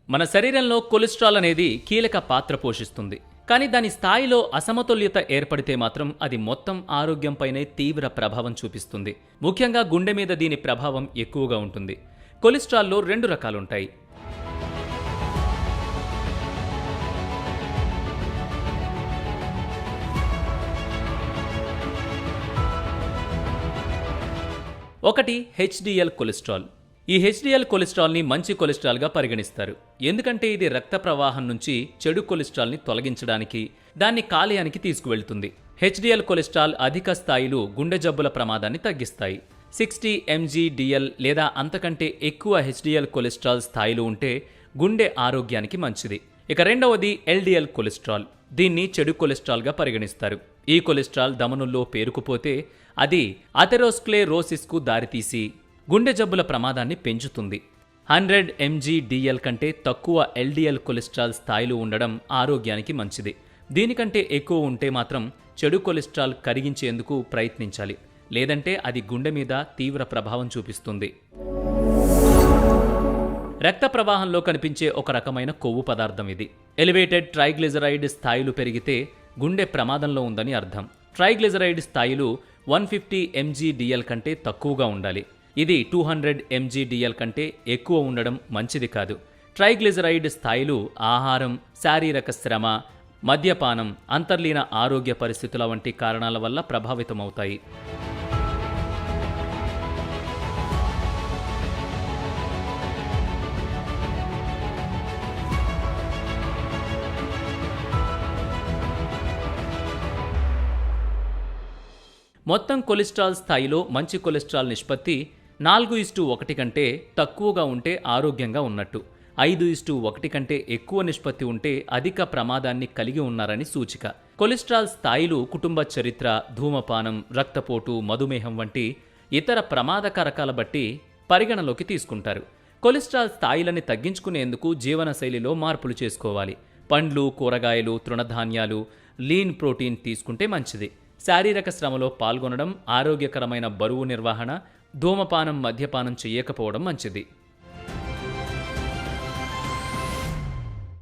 మన శరీరంలో కొలెస్ట్రాల్ అనేది కీలక పాత్ర పోషిస్తుంది. కానీ దాని స్థాయిలో అసమతుల్యత ఏర్పడితే మాత్రం అది మొత్తం ఆరోగ్యంపైనే తీవ్ర ప్రభావం చూపిస్తుంది. ముఖ్యంగా గుండె మీద దీని ప్రభావం ఎక్కువగా ఉంటుంది. కొలెస్ట్రాల్లో 2 రకాలుంటాయి. ఒకటి హెచ్డిఎల్ కొలెస్ట్రాల్. ఈ హెచ్డిఎల్ కొలెస్ట్రాల్ని మంచి కొలెస్ట్రాల్గా పరిగణిస్తారు. ఎందుకంటే ఇది రక్త ప్రవాహం నుంచి చెడు కొలెస్ట్రాల్ని తొలగించడానికి, దాన్ని కాలేయానికి తీసుకువెళ్తుంది. హెచ్డిఎల్ కొలెస్ట్రాల్ అధిక స్థాయిలు గుండె జబ్బుల ప్రమాదాన్ని తగ్గిస్తాయి. 60 mgdl లేదా అంతకంటే ఎక్కువ హెచ్డిఎల్ కొలెస్ట్రాల్ స్థాయిలు ఉంటే గుండె ఆరోగ్యానికి మంచిది. ఇక రెండవది ఎల్డిఎల్ కొలెస్ట్రాల్. దీన్ని చెడు కొలెస్ట్రాల్గా పరిగణిస్తారు. ఈ కొలెస్ట్రాల్ ధమనుల్లో పేరుకుపోతే అది అథెరోస్క్లెరోసిస్కు దారితీసి గుండె జబ్బుల ప్రమాదాన్ని పెంచుతుంది. 100 mgdl కంటే తక్కువ ఎల్డిఎల్ కొలెస్ట్రాల్ స్థాయిలు ఉండడం ఆరోగ్యానికి మంచిది. దీనికంటే ఎక్కువ ఉంటే మాత్రం చెడు కొలెస్ట్రాల్ కరిగించేందుకు ప్రయత్నించాలి. లేదంటే అది గుండె మీద తీవ్ర ప్రభావం చూపిస్తుంది. రక్త ప్రవాహంలో కనిపించే ఒక రకమైన కొవ్వు పదార్థం ఇది. ఎలివేటెడ్ ట్రైగ్లిజరైడ్ స్థాయిలు పెరిగితే గుండె ప్రమాదంలో ఉందని అర్థం. ట్రైగ్లిజరైడ్ స్థాయిలు 150 mgdl కంటే తక్కువగా ఉండాలి. ఇది 200 mgdl కంటే ఎక్కువ ఉండడం మంచిది కాదు. ట్రైగ్లిజరైడ్ స్థాయిలు ఆహారం, శారీరక శ్రమ, మద్యపానం, అంతర్లీన ఆరోగ్య పరిస్థితుల వంటి కారణాల వల్ల ప్రభావితమవుతాయి. మొత్తం కొలెస్ట్రాల్ స్థాయిలో మంచి కొలెస్ట్రాల్ నిష్పత్తి 4:1 కంటే తక్కువగా ఉంటే ఆరోగ్యంగా ఉన్నట్టు, 5:1 కంటే ఎక్కువ నిష్పత్తి ఉంటే అధిక ప్రమాదాన్ని కలిగి ఉన్నారని సూచిక. కొలెస్ట్రాల్ స్థాయిలు కుటుంబ చరిత్ర, ధూమపానం, రక్తపోటు, మధుమేహం వంటి ఇతర ప్రమాదకారకాల బట్టి పరిగణలోకి తీసుకుంటారు. కొలెస్ట్రాల్ స్థాయిలని తగ్గించుకునేందుకు జీవనశైలిలో మార్పులు చేసుకోవాలి. పండ్లు, కూరగాయలు, తృణధాన్యాలు, లీన్ ప్రోటీన్ తీసుకుంటే మంచిది. శారీరక శ్రమలో పాల్గొనడం, ఆరోగ్యకరమైన బరువు నిర్వహణ, ధూమపానం, మద్యపానం చేయకపోవడం మంచిది.